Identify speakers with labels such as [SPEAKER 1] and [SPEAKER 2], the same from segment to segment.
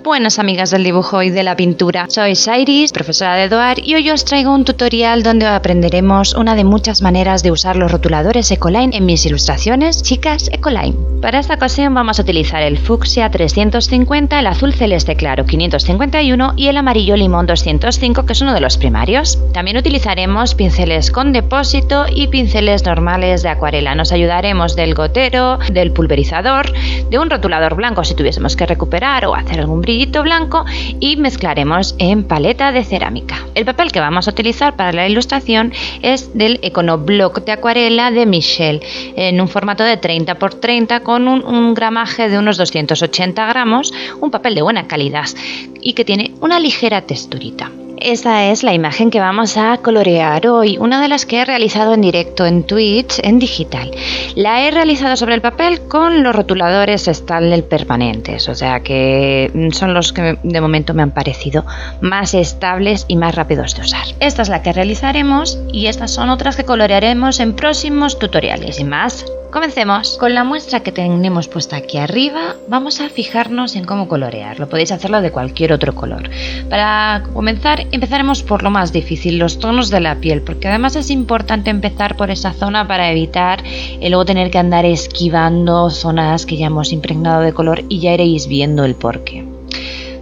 [SPEAKER 1] Buenas amigas del dibujo y de la pintura, soy Sairis, profesora de Doar, y hoy os traigo un tutorial donde aprenderemos una de muchas maneras de usar los rotuladores Ecoline en mis ilustraciones Chicas Ecoline. Para esta ocasión vamos a utilizar el fucsia 350, el azul celeste claro 551 y el amarillo limón 205, que es uno de los primarios. También utilizaremos pinceles con depósito y pinceles normales de acuarela. Nos ayudaremos del gotero, del pulverizador, de un rotulador blanco si tuviésemos que recuperar o hacer algún brillito blanco, y mezclaremos en paleta de cerámica. El papel que vamos a utilizar para la ilustración es del Econoblock de acuarela de Michel, en un formato de 30 x 30 con un gramaje de unos 280 gramos, un papel de buena calidad y que tiene una ligera texturita. Esta es la imagen que vamos a colorear hoy, una de las que he realizado en directo en Twitch en digital. La he realizado sobre el papel con los rotuladores Stanley permanentes, o sea que son los que de momento me han parecido más estables y más rápidos de usar. Esta es la que realizaremos y estas son otras que colorearemos en próximos tutoriales y más. Comencemos. Con la muestra que tenemos puesta aquí arriba vamos a fijarnos en cómo colorearlo. Podéis hacerlo de cualquier otro color. Para comenzar empezaremos por lo más difícil, los tonos de la piel, porque además es importante empezar por esa zona para evitar luego tener que andar esquivando zonas que ya hemos impregnado de color, y ya iréis viendo el porqué.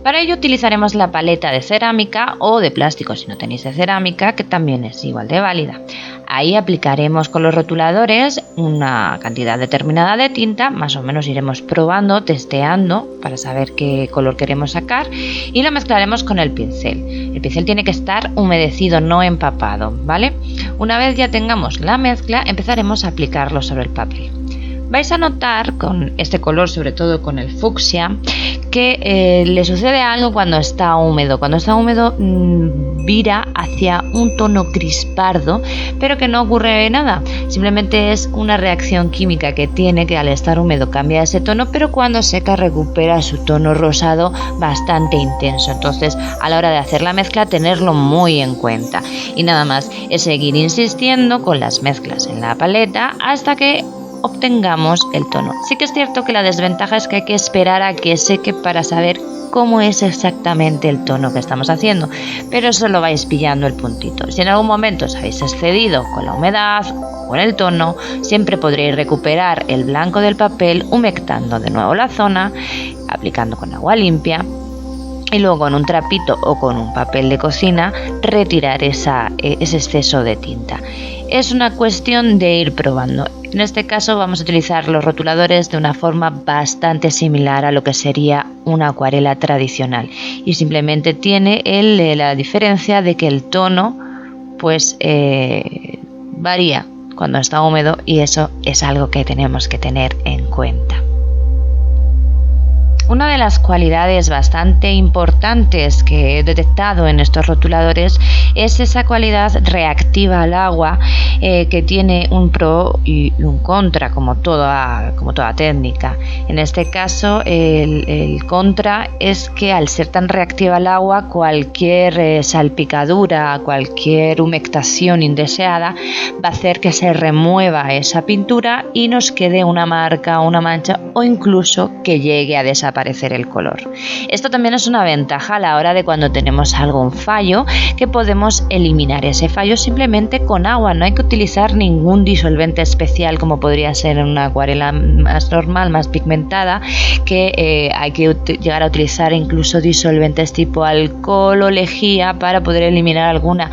[SPEAKER 1] Para ello utilizaremos la paleta de cerámica o de plástico si no tenéis de cerámica, que también es igual de válida. Ahí aplicaremos con los rotuladores una cantidad determinada de tinta, más o menos iremos probando, testeando para saber qué color queremos sacar, y lo mezclaremos con el pincel. El pincel tiene que estar humedecido, no empapado, ¿vale? Una vez ya tengamos la mezcla, empezaremos a aplicarlo sobre el papel. Vais a notar con este color, sobre todo con el fucsia, que le sucede algo cuando está húmedo. Cuando está húmedo vira hacia un tono gris pardo, pero que no ocurre nada. Simplemente es una reacción química que tiene, que al estar húmedo cambia ese tono, pero cuando seca recupera su tono rosado bastante intenso. Entonces, a la hora de hacer la mezcla, tenerlo muy en cuenta. Y nada más, es seguir insistiendo con las mezclas en la paleta hasta que obtengamos el tono. Sí que es cierto que la desventaja es que hay que esperar a que seque para saber cómo es exactamente el tono que estamos haciendo, pero eso lo vais pillando el puntito. Si en algún momento os habéis excedido con la humedad o con el tono, siempre podréis recuperar el blanco del papel humectando de nuevo la zona, aplicando con agua limpia, y luego con un trapito o con un papel de cocina retirar ese exceso de tinta. Es una cuestión de ir probando. En este caso vamos a utilizar los rotuladores de una forma bastante similar a lo que sería una acuarela tradicional, y simplemente tiene la diferencia de que el tono pues varía cuando está húmedo, y eso es algo que tenemos que tener en cuenta. Una de las cualidades bastante importantes que he detectado en estos rotuladores es esa cualidad reactiva al agua, que tiene un pro y un contra, como toda técnica. En este caso el contra es que al ser tan reactiva al agua, cualquier salpicadura, cualquier humectación indeseada va a hacer que se remueva esa pintura y nos quede una marca, una mancha, o incluso que llegue a desaparecer el color. Esto también es una ventaja a la hora de cuando tenemos algún fallo, que podemos eliminar ese fallo simplemente con agua. No hay que utilizar ningún disolvente especial como podría ser en una acuarela más normal, más pigmentada, que hay que llegar a utilizar incluso disolventes tipo alcohol o lejía para poder eliminar alguna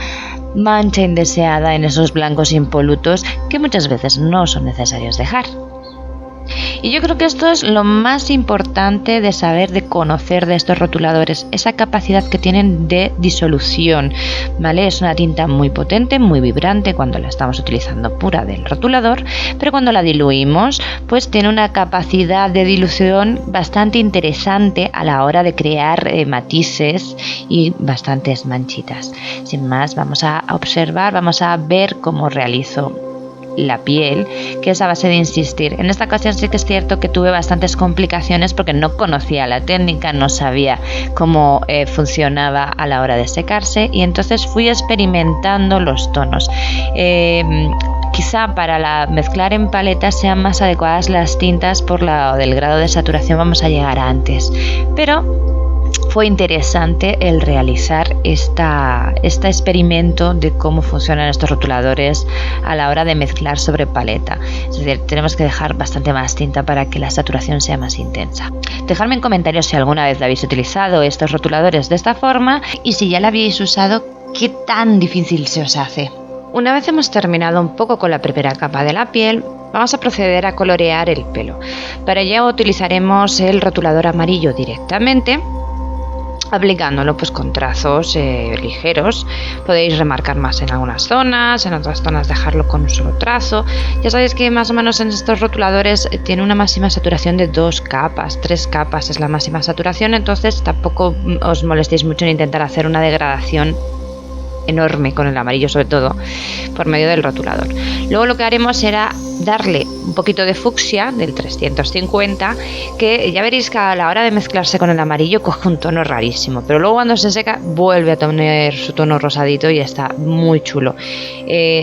[SPEAKER 1] mancha indeseada en esos blancos impolutos que muchas veces no son necesarios dejar. Y yo creo que esto es lo más importante de saber, de conocer de estos rotuladores, esa capacidad que tienen de disolución, ¿vale? Es una tinta muy potente, muy vibrante cuando la estamos utilizando pura del rotulador, pero cuando la diluimos, pues tiene una capacidad de dilución bastante interesante a la hora de crear matices y bastantes manchitas. Sin más, vamos a observar, vamos a ver cómo realizo la piel, que es a base de insistir. En esta ocasión sí que es cierto que tuve bastantes complicaciones porque no conocía la técnica, no sabía cómo funcionaba a la hora de secarse, y entonces fui experimentando los tonos. Quizá para mezclar en paletas sean más adecuadas las tintas por del grado de saturación, vamos a llegar antes, pero fue interesante el realizar este experimento de cómo funcionan estos rotuladores a la hora de mezclar sobre paleta. Es decir, tenemos que dejar bastante más tinta para que la saturación sea más intensa. Dejadme en comentarios si alguna vez habéis utilizado estos rotuladores de esta forma y si ya lo habéis usado, qué tan difícil se os hace. Una vez hemos terminado un poco con la primera capa de la piel, vamos a proceder a colorear el pelo. Para ello utilizaremos el rotulador amarillo directamente, aplicándolo pues con trazos ligeros. Podéis remarcar más en algunas zonas, en otras zonas dejarlo con un solo trazo. Ya sabéis que más o menos en estos rotuladores tiene una máxima saturación de 2 capas, 3 capas es la máxima saturación, entonces tampoco os molestéis mucho en intentar hacer una degradación enorme con el amarillo, sobre todo por medio del rotulador. Luego lo que haremos será darle un poquito de fucsia del 350, que ya veréis que a la hora de mezclarse con el amarillo coge un tono rarísimo, pero luego cuando se seca vuelve a tener su tono rosadito y está muy chulo.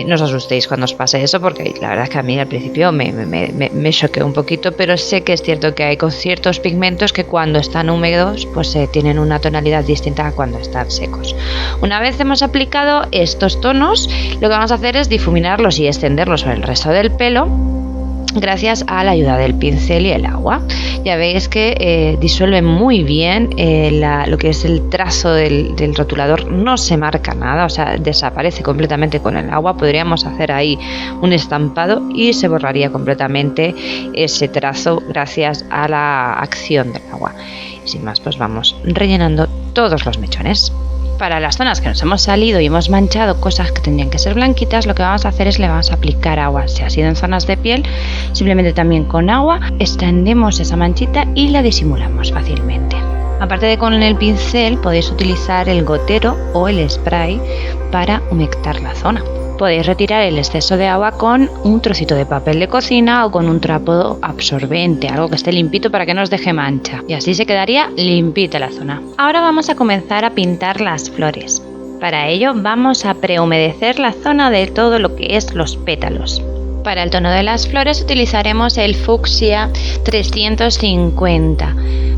[SPEAKER 1] No os asustéis cuando os pase eso, porque la verdad es que a mí al principio me choqué un poquito, pero sé que es cierto que hay con ciertos pigmentos que cuando están húmedos pues tienen una tonalidad distinta a cuando están secos. Una vez hemos aplicado estos tonos, lo que vamos a hacer es difuminarlos y extenderlos sobre el resto del pelo gracias a la ayuda del pincel y el agua. Ya veis que disuelve muy bien lo que es el trazo del rotulador, no se marca nada, o sea, desaparece completamente con el agua. Podríamos hacer ahí un estampado y se borraría completamente ese trazo gracias a la acción del agua. Y sin más, pues vamos rellenando todos los mechones. Para las zonas que nos hemos salido y hemos manchado cosas que tendrían que ser blanquitas, lo que vamos a hacer es le vamos a aplicar agua. Si ha sido en zonas de piel, simplemente también con agua extendemos esa manchita y la disimulamos fácilmente. Aparte de con el pincel, podéis utilizar el gotero o el spray para humectar la zona. Podéis retirar el exceso de agua con un trocito de papel de cocina o con un trapo absorbente, algo que esté limpito para que no os deje mancha. Y así se quedaría limpita la zona. Ahora vamos a comenzar a pintar las flores. Para ello vamos a prehumedecer la zona de todo lo que es los pétalos. Para el tono de las flores utilizaremos el fucsia 350.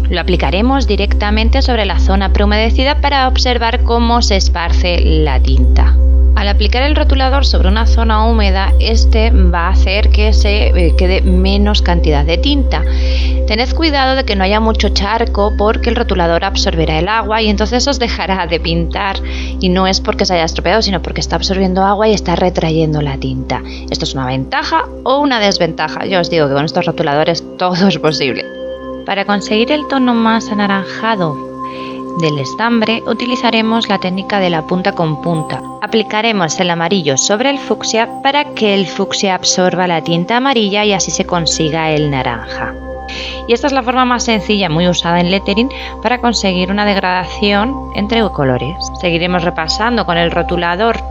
[SPEAKER 1] Lo aplicaremos directamente sobre la zona prehumedecida para observar cómo se esparce la tinta. Al aplicar el rotulador sobre una zona húmeda, este va a hacer que se quede menos cantidad de tinta. Tened cuidado de que no haya mucho charco, porque el rotulador absorberá el agua y entonces os dejará de pintar, y no es porque se haya estropeado, sino porque está absorbiendo agua y está retrayendo la tinta. Esto es una ventaja o una desventaja. Yo os digo que con estos rotuladores todo es posible. Para conseguir el tono más anaranjado del estambre, utilizaremos la técnica de la punta con punta. Aplicaremos el amarillo sobre el fucsia para que el fucsia absorba la tinta amarilla y así se consiga el naranja. Y esta es la forma más sencilla, muy usada en lettering, para conseguir una degradación entre colores. Seguiremos repasando con el rotulador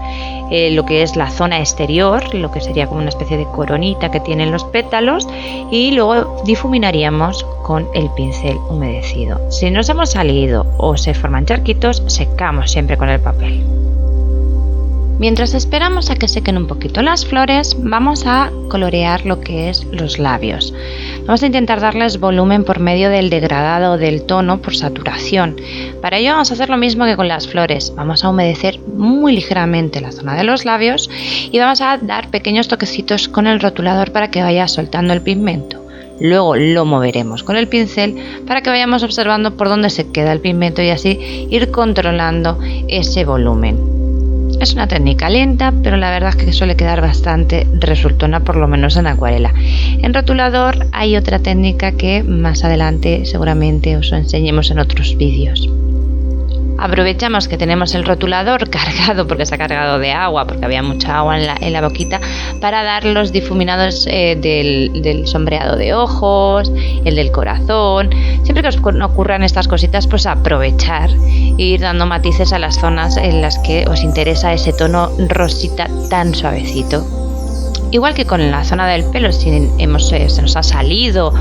[SPEAKER 1] lo que es la zona exterior, lo que sería como una especie de coronita que tienen los pétalos, y luego difuminaríamos con el pincel humedecido. Si nos hemos salido o se forman charquitos, secamos siempre con el papel. Mientras esperamos a que sequen un poquito las flores, vamos a colorear lo que es los labios. Vamos a intentar darles volumen por medio del degradado del tono por saturación. Para ello vamos a hacer lo mismo que con las flores. Vamos a humedecer muy ligeramente la zona de los labios y vamos a dar pequeños toquecitos con el rotulador para que vaya soltando el pigmento. Luego lo moveremos con el pincel para que vayamos observando por dónde se queda el pigmento y así ir controlando ese volumen. Es una técnica lenta, pero la verdad es que suele quedar bastante resultona, por lo menos en acuarela. En rotulador hay otra técnica que más adelante seguramente os enseñemos en otros vídeos. Aprovechamos que tenemos el rotulador cargado, porque se ha cargado de agua, porque había mucha agua en la boquita, para dar los difuminados del sombreado de ojos, el del corazón. Siempre que os ocurran estas cositas, pues aprovechar e ir dando matices a las zonas en las que os interesa ese tono rosita tan suavecito. Igual que con la zona del pelo, si se nos ha salido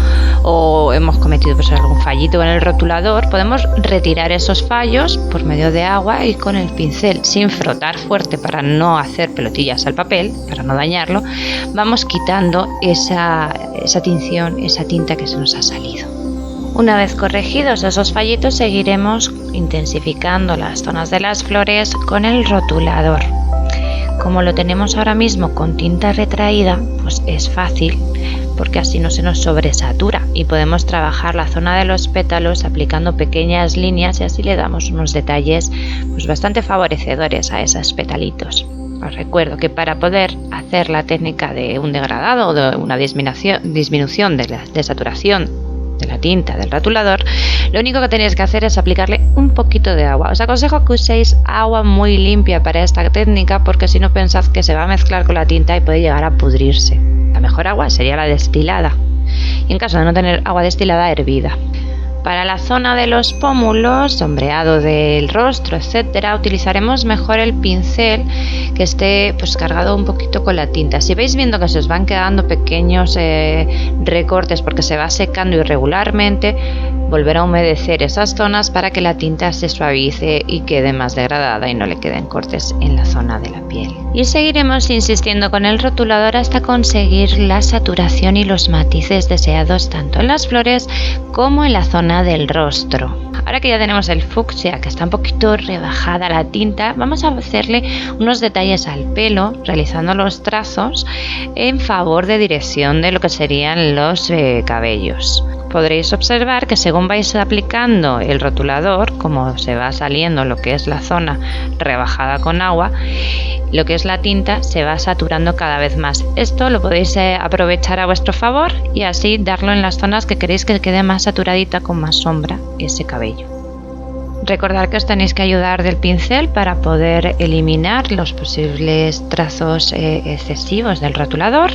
[SPEAKER 1] o hemos cometido pues algún fallito en el rotulador, podemos retirar esos fallos por medio de agua y con el pincel, sin frotar fuerte para no hacer pelotillas al papel, para no dañarlo, vamos quitando esa tinción, esa tinta que se nos ha salido. Una vez corregidos esos fallitos, seguiremos intensificando las zonas de las flores con el rotulador. Como lo tenemos ahora mismo con tinta retraída, pues es fácil porque así no se nos sobresatura y podemos trabajar la zona de los pétalos aplicando pequeñas líneas y así le damos unos detalles pues bastante favorecedores a esos petalitos. Os recuerdo que para poder hacer la técnica de un degradado o de una disminución de la desaturación de la tinta del rotulador, lo único que tenéis que hacer es aplicarle un poquito de agua. Os aconsejo que uséis agua muy limpia para esta técnica porque si no pensad que se va a mezclar con la tinta y puede llegar a pudrirse. La mejor agua sería la destilada y en caso de no tener agua destilada, hervida. Para la zona de los pómulos, sombreado del rostro, etcétera, utilizaremos mejor el pincel que esté pues cargado un poquito con la tinta. Si vais viendo que se os van quedando pequeños recortes porque se va secando irregularmente, volver a humedecer esas zonas para que la tinta se suavice y quede más degradada y no le queden cortes en la zona de la piel. Y seguiremos insistiendo con el rotulador hasta conseguir la saturación y los matices deseados tanto en las flores como en la zona del rostro. Ahora que ya tenemos el fucsia, que está un poquito rebajada la tinta, vamos a hacerle unos detalles al pelo, realizando los trazos en favor de dirección de lo que serían los cabellos. Podréis observar que según vais aplicando el rotulador, como se va saliendo lo que es la zona rebajada con agua, lo que es la tinta se va saturando cada vez más. Esto lo podéis aprovechar a vuestro favor y así darlo en las zonas que queréis que quede más saturadita con más sombra ese cabello. Recordad que os tenéis que ayudar del pincel para poder eliminar los posibles trazos excesivos del rotulador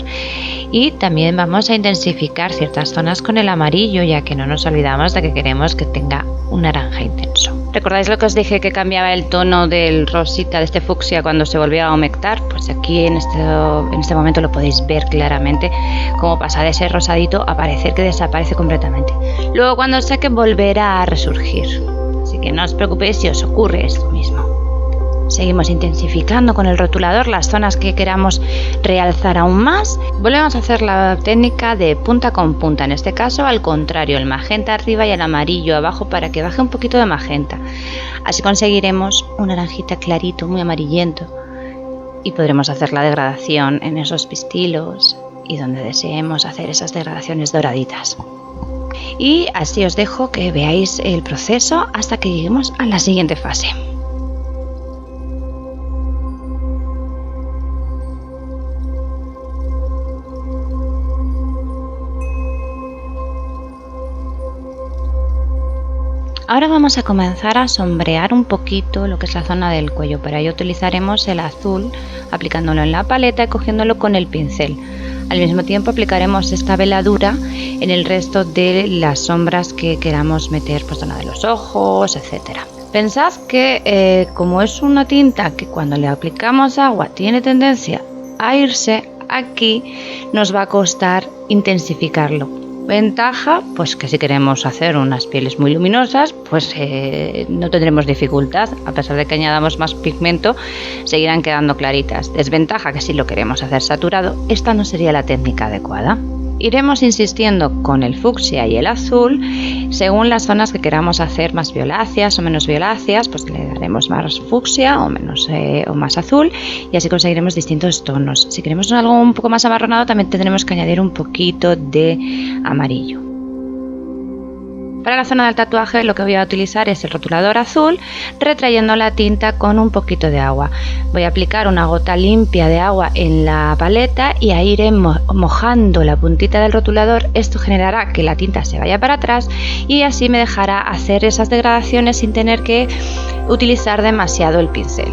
[SPEAKER 1] y también vamos a intensificar ciertas zonas con el amarillo, ya que no nos olvidamos de que queremos que tenga un naranja intenso. ¿Recordáis lo que os dije que cambiaba el tono del rosita de este fucsia cuando se volvía a humectar? Pues aquí en este momento lo podéis ver claramente cómo pasa de ese rosadito a parecer que desaparece completamente. Luego cuando seque volverá a resurgir. Así que no os preocupéis si os ocurre esto mismo. Seguimos intensificando con el rotulador las zonas que queramos realzar aún más. Volvemos a hacer la técnica de punta con punta, en este caso al contrario, el magenta arriba y el amarillo abajo para que baje un poquito de magenta. Así conseguiremos un naranjita clarito, muy amarillento y podremos hacer la degradación en esos pistilos y donde deseemos hacer esas degradaciones doraditas. Y así os dejo que veáis el proceso hasta que lleguemos a la siguiente fase. Ahora vamos a comenzar a sombrear un poquito lo que es la zona del cuello. Para ello utilizaremos el azul aplicándolo en la paleta y cogiéndolo con el pincel. Al mismo tiempo aplicaremos esta veladura en el resto de las sombras que queramos meter, pues zona de los ojos, etcétera. Pensad que como es una tinta que cuando le aplicamos agua tiene tendencia a irse, aquí nos va a costar intensificarlo. Ventaja, pues que si queremos hacer unas pieles muy luminosas, pues no tendremos dificultad. A pesar de que añadamos más pigmento, seguirán quedando claritas. Desventaja, que si lo queremos hacer saturado, esta no sería la técnica adecuada. Iremos insistiendo con el fucsia y el azul según las zonas que queramos hacer más violáceas o menos violáceas, pues le daremos más fucsia o menos o más azul y así conseguiremos distintos tonos. Si queremos algo un poco más amarronado también tendremos que añadir un poquito de amarillo. Para la zona del tatuaje lo que voy a utilizar es el rotulador azul, retrayendo la tinta con un poquito de agua. Voy a aplicar una gota limpia de agua en la paleta y ahí iré mojando la puntita del rotulador. Esto generará que la tinta se vaya para atrás y así me dejará hacer esas degradaciones sin tener que utilizar demasiado el pincel.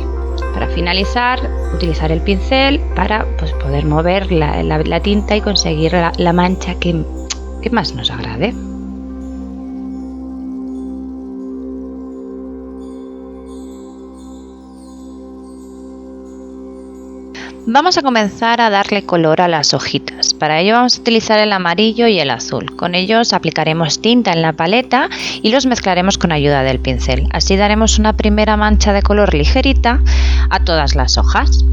[SPEAKER 1] Para finalizar, utilizar el pincel para poder mover la tinta y conseguir la mancha que más nos agrade. Vamos a comenzar a darle color a las hojitas. Para ello vamos a utilizar el amarillo y el azul. Con ellos aplicaremos tinta en la paleta y los mezclaremos con ayuda del pincel. Así daremos una primera mancha de color ligerita a todas las hojas.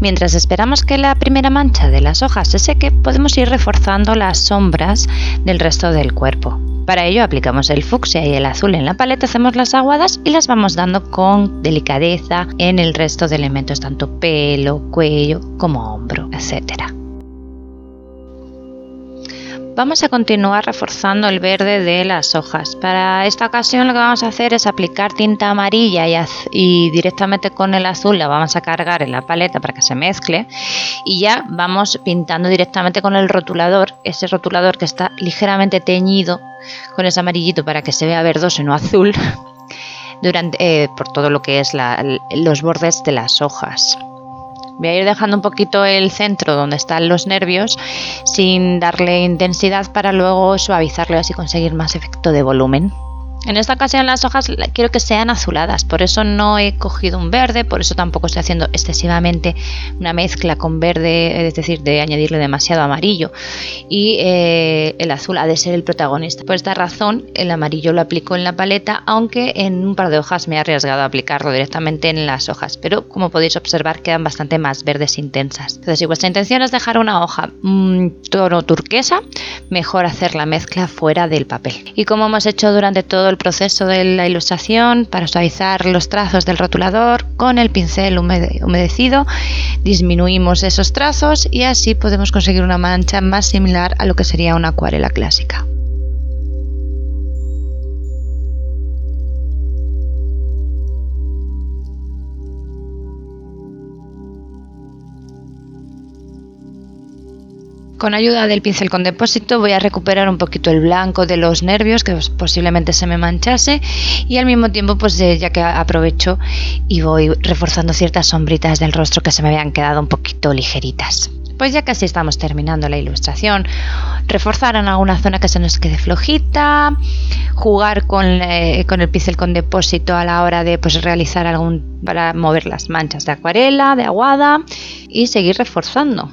[SPEAKER 1] Mientras esperamos que la primera mancha de las hojas se seque, podemos ir reforzando las sombras del resto del cuerpo. Para ello aplicamos el fucsia y el azul en la paleta, hacemos las aguadas y las vamos dando con delicadeza en el resto de elementos, tanto pelo, cuello como hombro, etc. Vamos a continuar reforzando el verde de las hojas. Para esta ocasión lo que vamos a hacer es aplicar tinta amarilla y directamente con el azul la vamos a cargar en la paleta para que se mezcle, y ya vamos pintando directamente con el rotulador, ese rotulador que está ligeramente teñido con ese amarillito para que se vea verdoso y no azul, por todo lo que es los bordes de las hojas. Voy a ir dejando un poquito el centro donde están los nervios sin darle intensidad para luego suavizarlo y así conseguir más efecto de volumen. En esta ocasión las hojas quiero que sean azuladas, por eso no he cogido un verde, por eso tampoco estoy haciendo excesivamente una mezcla con verde, es decir, de añadirle demasiado amarillo, y el azul ha de ser el protagonista. Por esta razón el amarillo lo aplico en la paleta, aunque en un par de hojas me he arriesgado a aplicarlo directamente en las hojas, pero como podéis observar quedan bastante más verdes intensas. Entonces, si vuestra intención es dejar una hoja tono turquesa, mejor hacer la mezcla fuera del papel. Y como hemos hecho durante todo el proceso de la ilustración, para suavizar los trazos del rotulador, con el pincel humedecido disminuimos esos trazos y así podemos conseguir una mancha más similar a lo que sería una acuarela clásica. Con ayuda del pincel con depósito voy a recuperar un poquito el blanco de los nervios que posiblemente se me manchase, y al mismo tiempo pues ya que aprovecho y voy reforzando ciertas sombritas del rostro que se me habían quedado un poquito ligeritas. Pues ya casi estamos terminando la ilustración. Reforzar en alguna zona que se nos quede flojita, jugar con el pincel con depósito a la hora de realizar para mover las manchas de acuarela, de aguada, y seguir reforzando.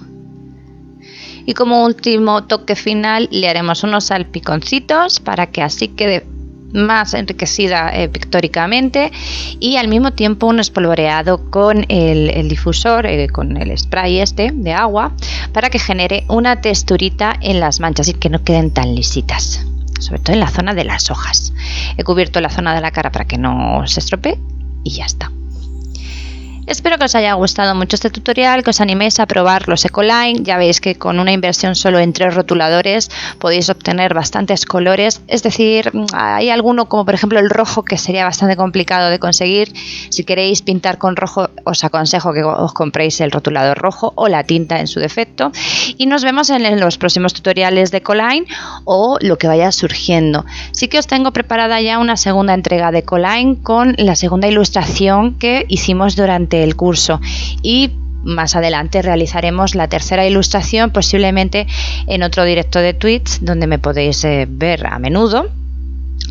[SPEAKER 1] Y como último toque final le haremos unos salpiconcitos para que así quede más enriquecida pictóricamente, y al mismo tiempo un espolvoreado con el difusor, con el spray de agua, para que genere una texturita en las manchas y que no queden tan lisitas, sobre todo en la zona de las hojas. He cubierto la zona de la cara para que no se estropee y ya está. Espero que os haya gustado mucho este tutorial, que os animéis a probar los Ecoline. Ya veis que con una inversión solo en 3 rotuladores podéis obtener bastantes colores, es decir, hay alguno como por ejemplo el rojo que sería bastante complicado de conseguir. Si queréis pintar con rojo os aconsejo que os compréis el rotulador rojo o la tinta en su defecto, y nos vemos en los próximos tutoriales de Ecoline o lo que vaya surgiendo. Sí que os tengo preparada ya una segunda entrega de Ecoline con la segunda ilustración que hicimos durante el curso, y más adelante realizaremos la tercera ilustración, posiblemente en otro directo de Twitch, donde me podéis ver a menudo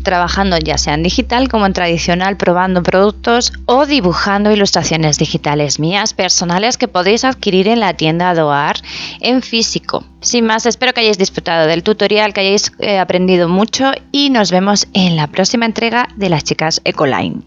[SPEAKER 1] trabajando ya sea en digital como en tradicional, probando productos o dibujando ilustraciones digitales mías personales que podéis adquirir en la tienda Doar en físico. Sin más, espero que hayáis disfrutado del tutorial, que hayáis aprendido mucho, y nos vemos en la próxima entrega de las chicas Ecoline.